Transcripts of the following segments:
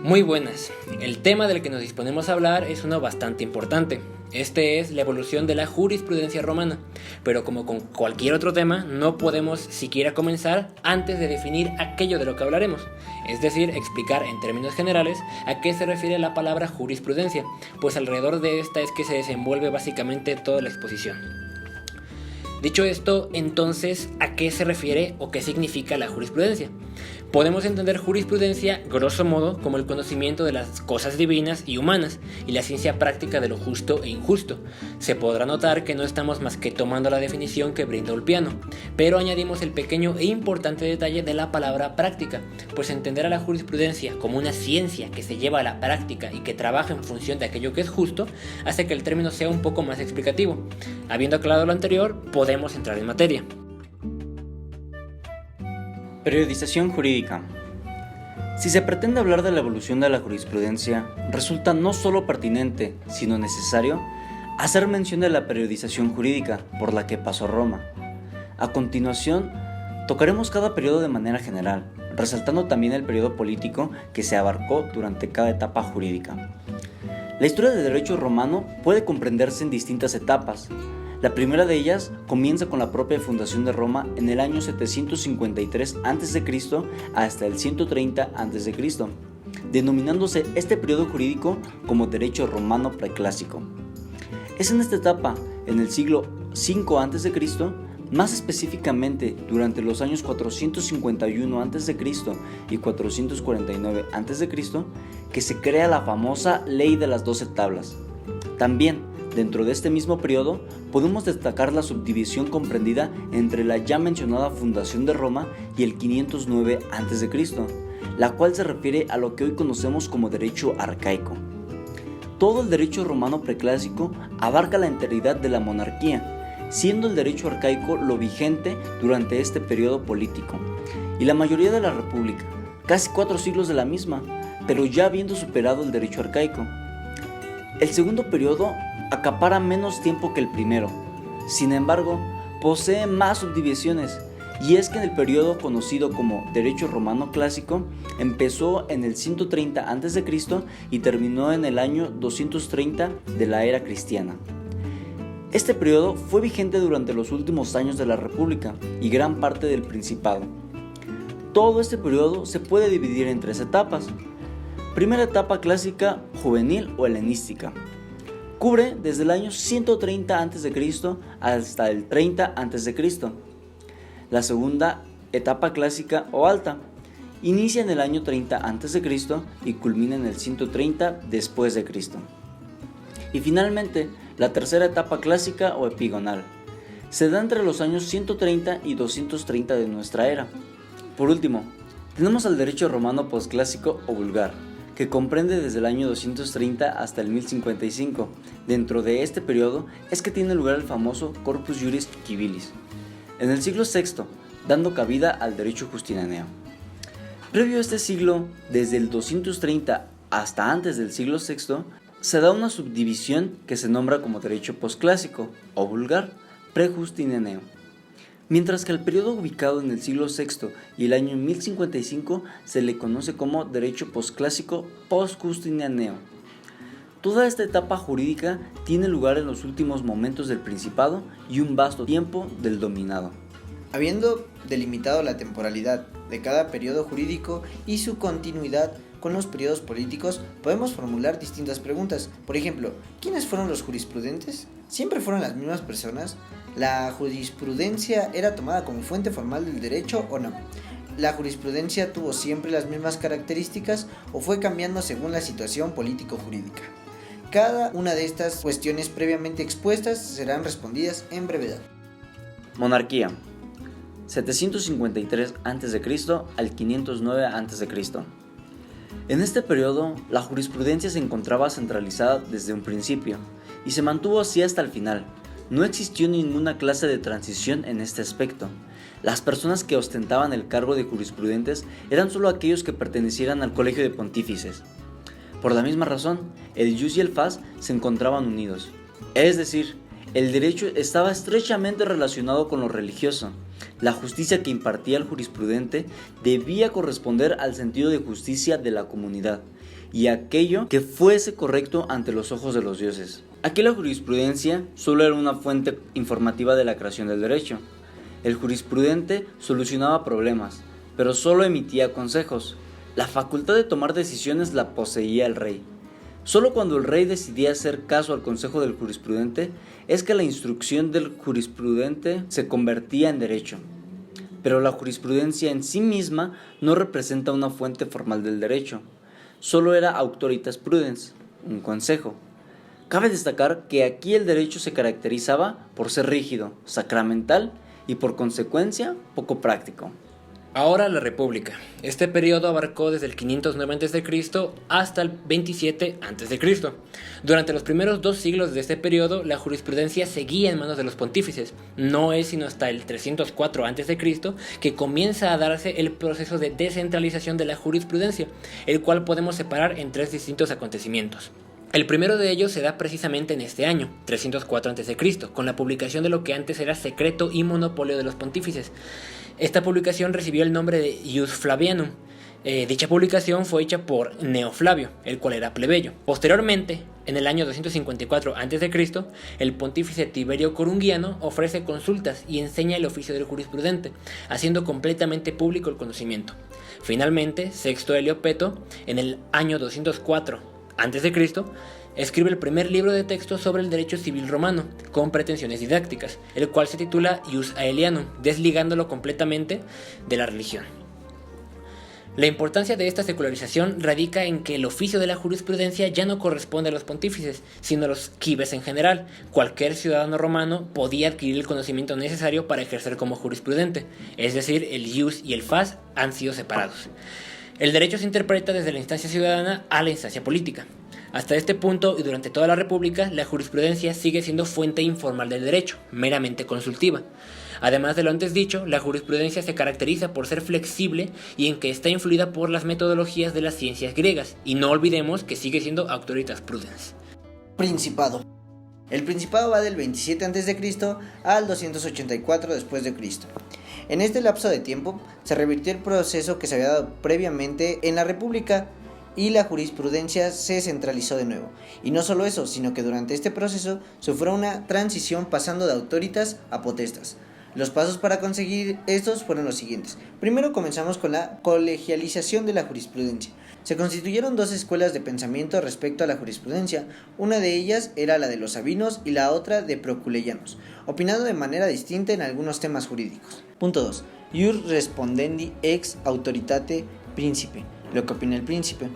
Muy buenas. El tema del que nos disponemos a hablar es uno bastante importante. Este es la evolución de la jurisprudencia romana, pero como con cualquier otro tema, no podemos siquiera comenzar antes de definir aquello de lo que hablaremos, es decir, explicar en términos generales a qué se refiere la palabra jurisprudencia, pues alrededor de esta es que se desenvuelve básicamente toda la exposición. Dicho esto, entonces, ¿a qué se refiere o qué significa la jurisprudencia? Podemos entender jurisprudencia, grosso modo, como el conocimiento de las cosas divinas y humanas y la ciencia práctica de lo justo e injusto. Se podrá notar que no estamos más que tomando la definición que brinda Ulpiano, pero añadimos el pequeño e importante detalle de la palabra práctica, pues entender a la jurisprudencia como una ciencia que se lleva a la práctica y que trabaja en función de aquello que es justo, hace que el término sea un poco más explicativo. Habiendo aclarado lo anterior, podemos entrar en materia. Periodización jurídica. Si se pretende hablar de la evolución de la jurisprudencia, resulta no solo pertinente, sino necesario, hacer mención de la periodización jurídica por la que pasó Roma. A continuación, tocaremos cada periodo de manera general, resaltando también el periodo político que se abarcó durante cada etapa jurídica. La historia del derecho romano puede comprenderse en distintas etapas. La primera de ellas comienza con la propia fundación de Roma en el año 753 a.C. hasta el 130 a.C., denominándose este periodo jurídico como derecho romano preclásico. Es en esta etapa, en el siglo V a.C., más específicamente durante los años 451 a.C. y 449 a.C., que se crea la famosa Ley de las 12 Tablas. También, dentro de este mismo periodo, podemos destacar la subdivisión comprendida entre la ya mencionada fundación de Roma y el 509 a.C., la cual se refiere a lo que hoy conocemos como derecho arcaico. Todo el derecho romano preclásico abarca la enteridad de la monarquía, siendo el derecho arcaico lo vigente durante este periodo político, y la mayoría de la república, casi 4 siglos de la misma, pero ya habiendo superado el derecho arcaico. El segundo periodo acapara menos tiempo que el primero, sin embargo, posee más subdivisiones, y es que en el periodo conocido como Derecho Romano Clásico empezó en el 130 a.C. y terminó en el año 230 de la era cristiana. Este periodo fue vigente durante los últimos años de la República y gran parte del Principado. Todo este periodo se puede dividir en 3 etapas. Primera etapa clásica, juvenil o helenística. Cubre desde el año 130 a.C. hasta el 30 a.C. La segunda etapa clásica o alta inicia en el año 30 a.C. y culmina en el 130 después de Cristo. Y finalmente, la tercera etapa clásica o epigonal se da entre los años 130 y 230 de nuestra era. Por último, tenemos al derecho romano posclásico o vulgar, que comprende desde el año 230 hasta el 1055. Dentro de este periodo es que tiene lugar el famoso Corpus Juris Civilis, en el siglo VI, dando cabida al derecho justinianeo. Previo a este siglo, desde el 230 hasta antes del siglo VI, se da una subdivisión que se nombra como derecho posclásico o vulgar prejustinianeo, mientras que al periodo ubicado en el siglo VI y el año 1055 se le conoce como derecho posclásico postjustinianeo. Toda esta etapa jurídica tiene lugar en los últimos momentos del Principado y un vasto tiempo del dominado. Habiendo delimitado la temporalidad de cada periodo jurídico y su continuidad con los periodos políticos, podemos formular distintas preguntas. Por ejemplo, ¿quiénes fueron los jurisprudentes? ¿Siempre fueron las mismas personas? ¿La jurisprudencia era tomada como fuente formal del derecho o no? ¿La jurisprudencia tuvo siempre las mismas características o fue cambiando según la situación político-jurídica? Cada una de estas cuestiones previamente expuestas serán respondidas en brevedad. Monarquía. 753 a.C. al 509 a.C. En este periodo, la jurisprudencia se encontraba centralizada desde un principio y se mantuvo así hasta el final. No existió ninguna clase de transición en este aspecto. Las personas que ostentaban el cargo de jurisprudentes eran solo aquellos que pertenecieran al colegio de pontífices. Por la misma razón, el jus y el fas se encontraban unidos. Es decir, el derecho estaba estrechamente relacionado con lo religioso. La justicia que impartía el jurisprudente debía corresponder al sentido de justicia de la comunidad, y aquello que fuese correcto ante los ojos de los dioses. Aquí la jurisprudencia solo era una fuente informativa de la creación del derecho. El jurisprudente solucionaba problemas, pero solo emitía consejos. La facultad de tomar decisiones la poseía el rey. Solo cuando el rey decidía hacer caso al consejo del jurisprudente es que la instrucción del jurisprudente se convertía en derecho. Pero la jurisprudencia en sí misma no representa una fuente formal del derecho. Solo era auctoritas prudens, un consejo. Cabe destacar que aquí el derecho se caracterizaba por ser rígido, sacramental y por consecuencia poco práctico. Ahora la República. Este periodo abarcó desde el 509 a.C. hasta el 27 a.C. Durante los primeros 2 siglos de este periodo, la jurisprudencia seguía en manos de los pontífices. No es sino hasta el 304 a.C. que comienza a darse el proceso de descentralización de la jurisprudencia, el cual podemos separar en 3 distintos acontecimientos. El primero de ellos se da precisamente en este año, 304 a.C., con la publicación de lo que antes era secreto y monopolio de los pontífices. Esta publicación recibió el nombre de Ius Flavianum. Dicha publicación fue hecha por Gneo Flavio, el cual era plebeyo. Posteriormente, en el año 254 a.C., el pontífice Tiberio Corungiano ofrece consultas y enseña el oficio del jurisprudente, haciendo completamente público el conocimiento. Finalmente, Sexto Helio Peto, en el año 204 a.C., escribe el primer libro de texto sobre el derecho civil romano, con pretensiones didácticas, el cual se titula Ius Aelianum, desligándolo completamente de la religión. La importancia de esta secularización radica en que el oficio de la jurisprudencia ya no corresponde a los pontífices, sino a los cibes en general. Cualquier ciudadano romano podía adquirir el conocimiento necesario para ejercer como jurisprudente, es decir, el ius y el fas han sido separados. El derecho se interpreta desde la instancia ciudadana a la instancia política. Hasta este punto y durante toda la República, la jurisprudencia sigue siendo fuente informal del derecho, meramente consultiva. Además de lo antes dicho, la jurisprudencia se caracteriza por ser flexible y en que está influida por las metodologías de las ciencias griegas, y no olvidemos que sigue siendo auctoritas prudens. Principado. El Principado va del 27 a.C. al 284 después de Cristo. En este lapso de tiempo se revirtió el proceso que se había dado previamente en la República y la jurisprudencia se centralizó de nuevo. Y no solo eso, sino que durante este proceso sufrió una transición pasando de autoritas a potestas. Los pasos para conseguir estos fueron los siguientes. Primero comenzamos con la colegialización de la jurisprudencia. Se constituyeron 2 escuelas de pensamiento respecto a la jurisprudencia. Una de ellas era la de los sabinos y la otra de proculeyanos, opinando de manera distinta en algunos temas jurídicos. Punto 2. Ius respondendi ex autoritate principe, lo que opina el príncipe.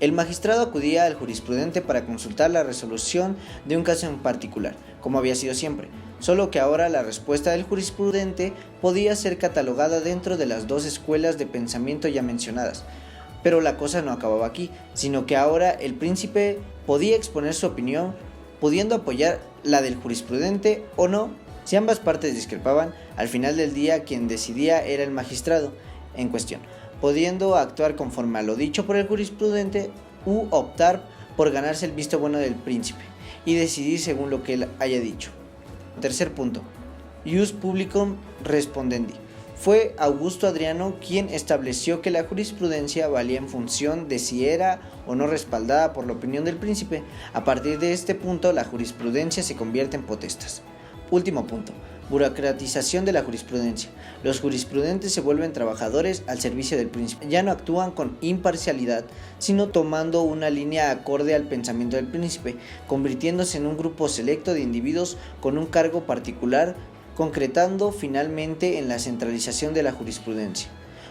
El magistrado acudía al jurisprudente para consultar la resolución de un caso en particular, como había sido siempre, solo que ahora la respuesta del jurisprudente podía ser catalogada dentro de las 2 escuelas de pensamiento ya mencionadas. Pero la cosa no acababa aquí, sino que ahora el príncipe podía exponer su opinión, pudiendo apoyar la del jurisprudente o no. Si ambas partes discrepaban, al final del día quien decidía era el magistrado en cuestión, pudiendo actuar conforme a lo dicho por el jurisprudente u optar por ganarse el visto bueno del príncipe y decidir según lo que él haya dicho. Tercer punto, Ius publicum respondendi. Fue Augusto Adriano quien estableció que la jurisprudencia valía en función de si era o no respaldada por la opinión del príncipe. A partir de este punto, la jurisprudencia se convierte en potestas. Último punto, burocratización de la jurisprudencia. Los jurisprudentes se vuelven trabajadores al servicio del príncipe. Ya no actúan con imparcialidad, sino tomando una línea acorde al pensamiento del príncipe, convirtiéndose en un grupo selecto de individuos con un cargo particular, concretando finalmente en la centralización de la jurisprudencia.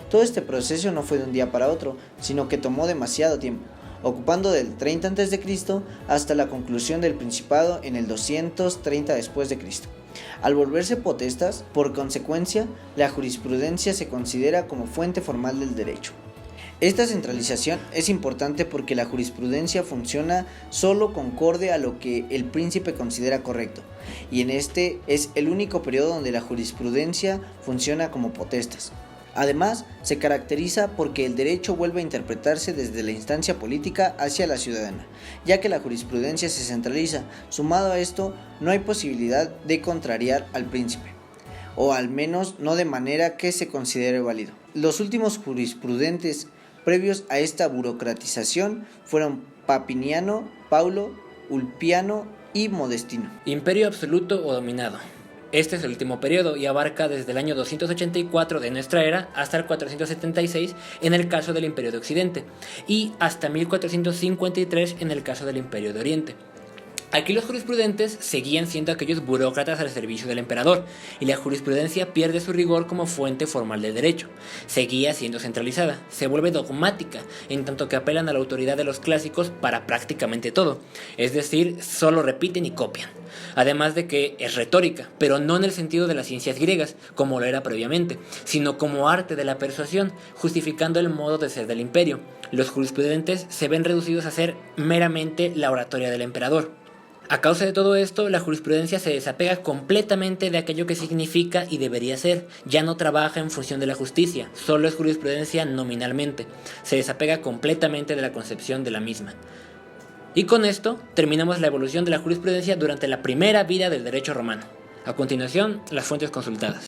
Todo este proceso no fue de un día para otro, sino que tomó demasiado tiempo, ocupando del 30 a.C. hasta la conclusión del Principado en el 230 después de Cristo. Al volverse potestas, por consecuencia, la jurisprudencia se considera como fuente formal del derecho. Esta centralización es importante porque la jurisprudencia funciona solo concorde a lo que el príncipe considera correcto, y en este es el único periodo donde la jurisprudencia funciona como potestas. Además, se caracteriza porque el derecho vuelve a interpretarse desde la instancia política hacia la ciudadana, ya que la jurisprudencia se centraliza. Sumado a esto, no hay posibilidad de contrariar al príncipe, o al menos no de manera que se considere válido. Los últimos jurisprudentes previos a esta burocratización fueron Papiniano, Paulo, Ulpiano y Modestino. Imperio absoluto o dominado. Este es el último periodo y abarca desde el año 284 de nuestra era hasta el 476 en el caso del Imperio de Occidente y hasta 1453 en el caso del Imperio de Oriente. Aquí los jurisprudentes seguían siendo aquellos burócratas al servicio del emperador, y la jurisprudencia pierde su rigor como fuente formal de derecho. Seguía siendo centralizada, se vuelve dogmática, en tanto que apelan a la autoridad de los clásicos para prácticamente todo, es decir, solo repiten y copian. Además de que es retórica, pero no en el sentido de las ciencias griegas, como lo era previamente, sino como arte de la persuasión, justificando el modo de ser del imperio. Los jurisprudentes se ven reducidos a ser meramente la oratoria del emperador. A causa de todo esto, la jurisprudencia se desapega completamente de aquello que significa y debería ser. Ya no trabaja en función de la justicia, solo es jurisprudencia nominalmente. Se desapega completamente de la concepción de la misma. Y con esto terminamos la evolución de la jurisprudencia durante la primera vida del derecho romano. A continuación, las fuentes consultadas.